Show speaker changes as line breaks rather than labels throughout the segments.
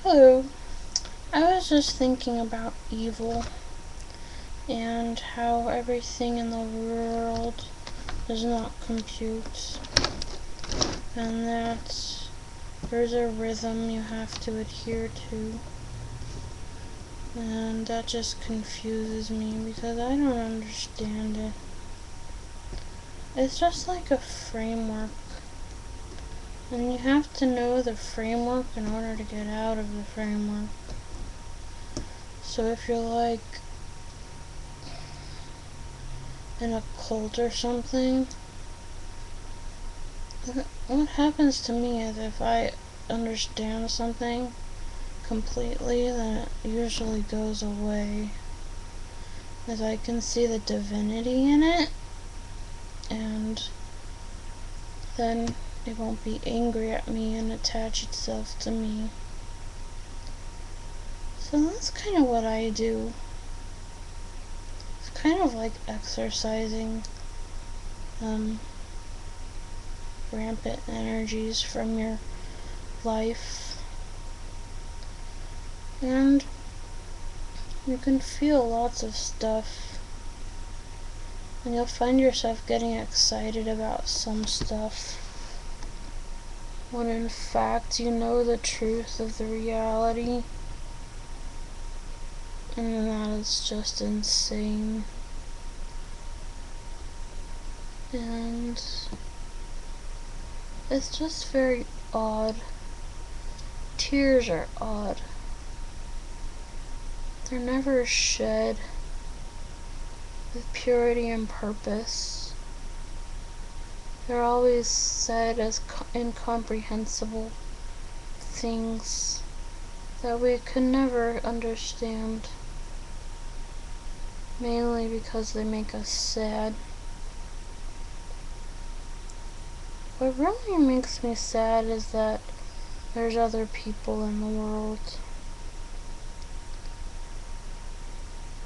Hello. I was just thinking about evil and how everything in the world does not compute, and that there's a rhythm you have to adhere to, and that just confuses me because I don't understand it. It's just like a framework, and you have to know the framework in order to get out of the framework. So if you're like in a cult or something, what happens to me is if I understand something completely, then it usually goes away. As I can see the divinity in it, and then it won't be angry at me and attach itself to me. So that's kind of what I do. It's kind of like exercising rampant energies from your life. And you can feel lots of stuff, and you'll find yourself getting excited about some stuff, when in fact you know the truth of the reality, and that is just insane. And it's just very odd. Tears are odd. They're never shed with purity and purpose. They're always said as incomprehensible things that we could never understand, mainly because they make us sad. What really makes me sad is that there's other people in the world.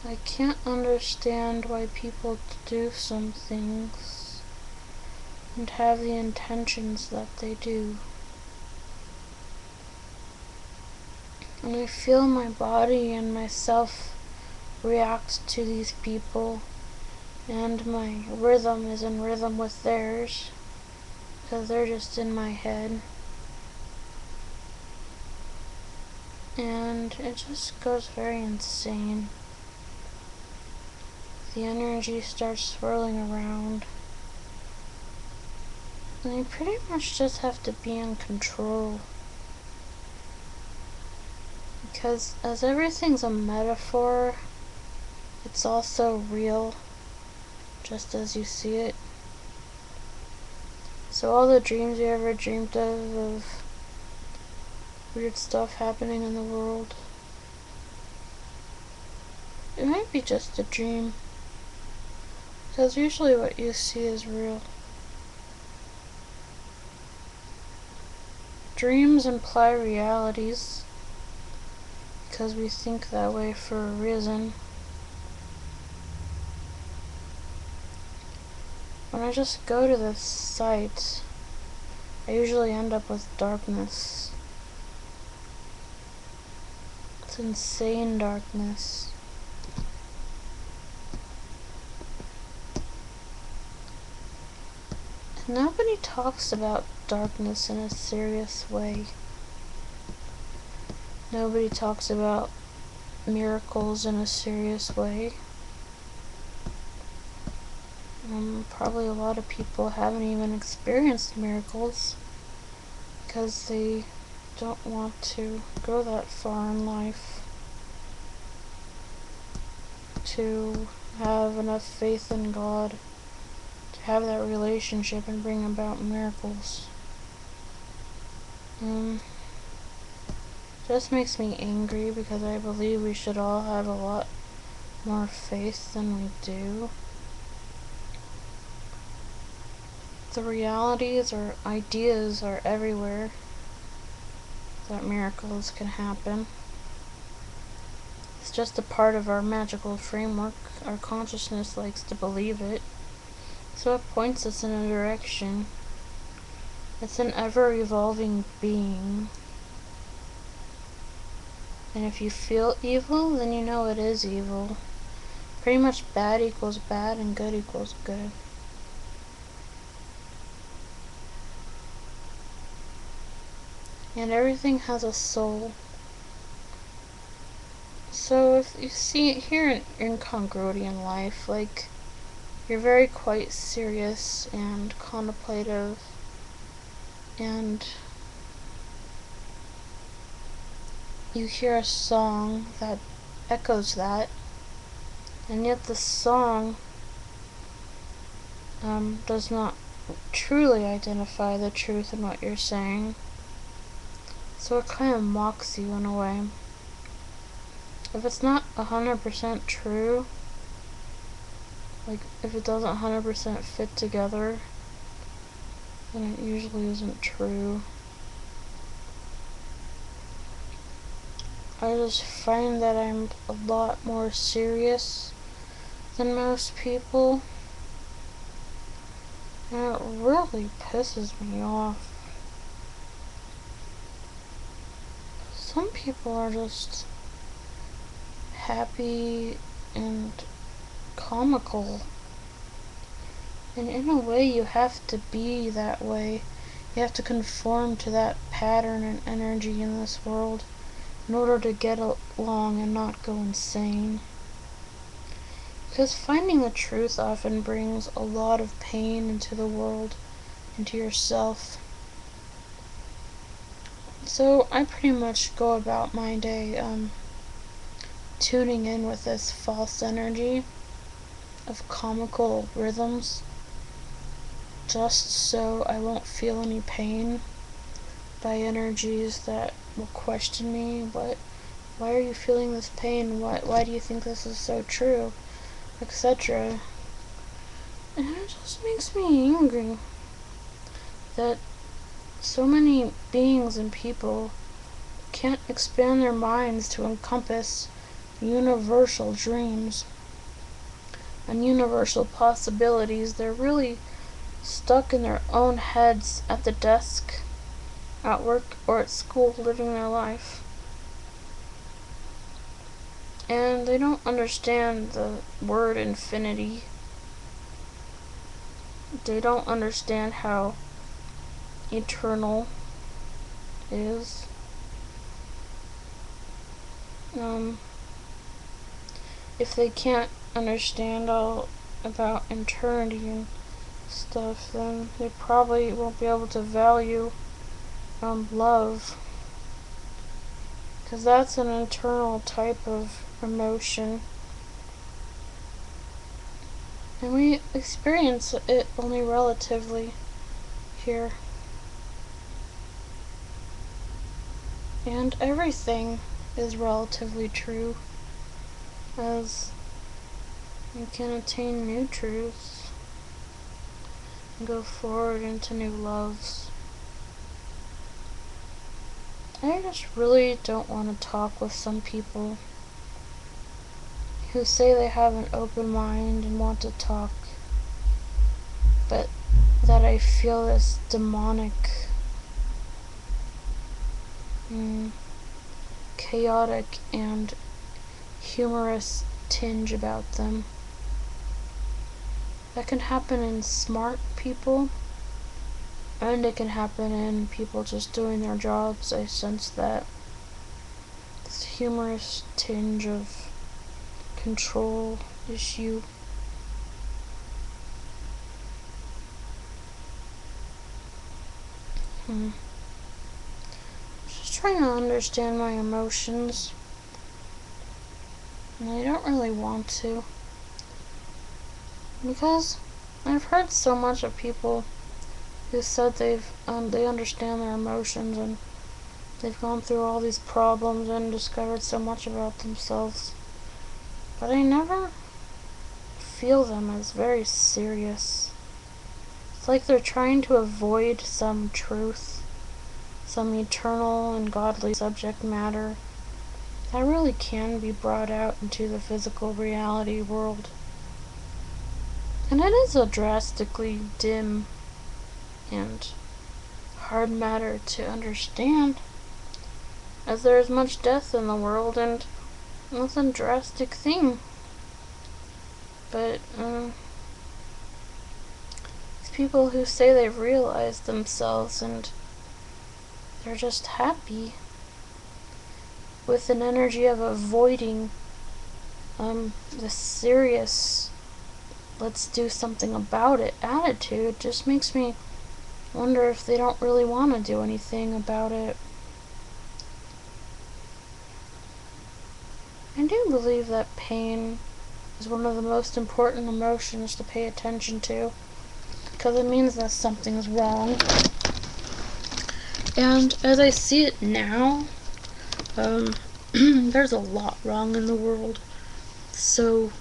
I can't understand why people do some things and have the intentions that they do. And I feel my body and myself react to these people, and my rhythm is in rhythm with theirs, because they're just in my head. And it just goes very insane. The energy starts swirling around, and you pretty much just have to be in control. Because as everything's a metaphor, it's also real, just as you see it. So all the dreams you ever dreamed of weird stuff happening in the world, it might be just a dream. Because usually what you see is real. Dreams imply realities, because we think that way for a reason. When I just go to this site, I usually end up with darkness. It's insane darkness. Nobody talks about darkness in a serious way. Nobody talks about miracles in a serious way. Probably a lot of people haven't even experienced miracles because they don't want to go that far in life to have enough faith in God to have that relationship and bring about miracles. Just makes me angry because I believe we should all have a lot more faith than we do. The realities or ideas are everywhere that miracles can happen. It's just a part of our magical framework. Our consciousness likes to believe it, so it points us in a direction. It's an ever-evolving being. And if you feel evil, then you know it is evil. Pretty much bad equals bad and good equals good. And everything has a soul. So if you see it here in incongruity in life, like you're very quite serious and contemplative, and you hear a song that echoes that, and yet the song does not truly identify the truth in what you're saying. So it kind of mocks you in a way. If it's not 100% true, like if it doesn't 100% fit together, then it usually isn't true. I just find that I'm a lot more serious than most people, and it really pisses me off. Some people are just happy and comical, and in a way you have to be that way. You have to conform to that pattern and energy in this world in order to get along and not go insane. Because finding the truth often brings a lot of pain into the world, into yourself. So I pretty much go about my day tuning in with this false energy of comical rhythms, just so I won't feel any pain by energies that will question me. Why are you feeling this pain? Why do you think this is so true? Etc. And it just makes me angry that so many beings and people can't expand their minds to encompass universal dreams and universal possibilities. They're really stuck in their own heads at the desk, at work, or at school, living their life. And they don't understand the word infinity. They don't understand how eternal is. If they can't understand all about eternity and stuff, then they probably won't be able to value love, because that's an internal type of emotion, and we experience it only relatively here. And everything is relatively true, as you can attain new truths and go forward into new loves. I just really don't want to talk with some people who say they have an open mind and want to talk, but that I feel this demonic, chaotic and humorous tinge about them. That can happen in smart people, and it can happen in people just doing their jobs. I sense that this humorous tinge of control issue. Just trying to understand my emotions, and I don't really want to, because I've heard so much of people who said they understand their emotions, and they've gone through all these problems and discovered so much about themselves, but I never feel them as very serious. It's like they're trying to avoid some truth, some eternal and godly subject matter that really can be brought out into the physical reality world. And it is a drastically dim and hard matter to understand, as there is much death in the world, and that's a drastic thing. But it's people who say they've realized themselves and they're just happy with an energy of avoiding the serious, let's do something about it attitude. Just makes me wonder if they don't really want to do anything about it. I do believe that pain is one of the most important emotions to pay attention to, because it means that something's wrong. And as I see it now, there's a lot wrong in the world. So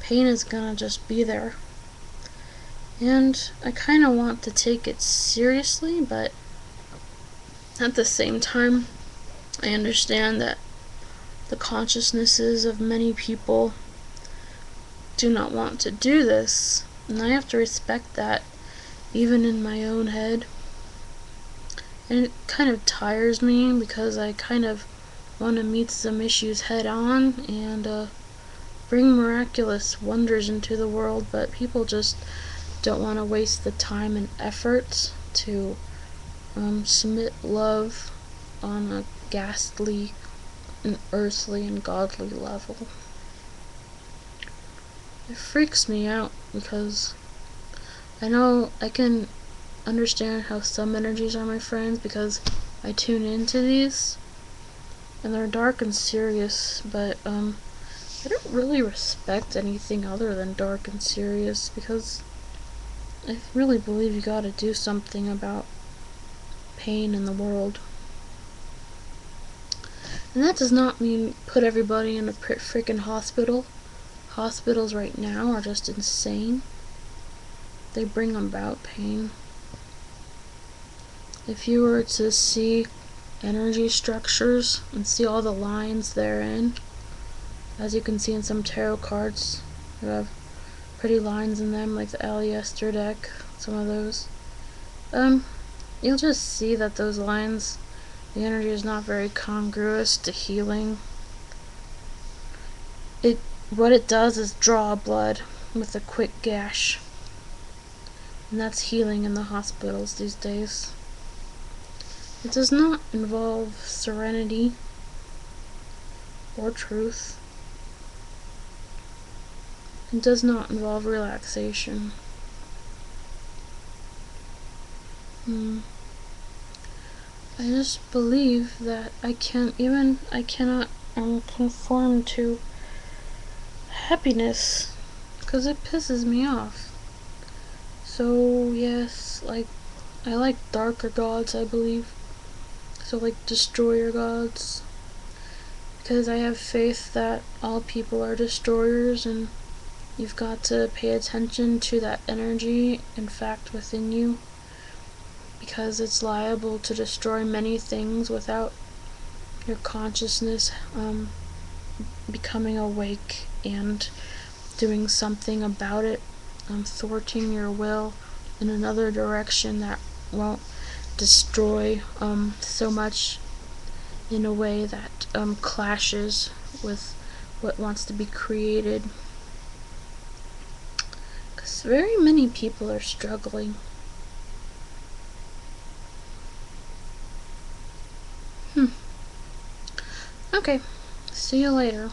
pain is gonna just be there. And I kind of want to take it seriously, but at the same time, I understand that the consciousnesses of many people do not want to do this, and I have to respect that, even in my own head. And it kind of tires me, because I kind of want to meet some issues head on and bring miraculous wonders into the world, but people just don't want to waste the time and effort to submit love on a ghastly and earthly and godly level. It freaks me out, because I know I can understand how some energies are my friends, because I tune into these and they're dark and serious, but I don't really respect anything other than dark and serious, because I really believe you gotta do something about pain in the world. And that does not mean put everybody in a freaking hospital. Hospitals right now are just insane. They bring about pain. If you were to see energy structures and see all the lines therein, as you can see in some tarot cards, you have pretty lines in them, like the Aliester deck, some of those. You'll just see that those lines, the energy is not very congruous to healing. What it does is draw blood with a quick gash, and that's healing in the hospitals these days. It does not involve serenity or truth. It does not involve relaxation. I just believe that I cannot conform to happiness, because it pisses me off. So yes, I like darker gods, I believe. So like destroyer gods, because I have faith that all people are destroyers, and you've got to pay attention to that energy, in fact, within you, because it's liable to destroy many things without your consciousness becoming awake and doing something about it, thwarting your will in another direction that won't destroy so much in a way that clashes with what wants to be created. Because very many people are struggling. Okay, see you later.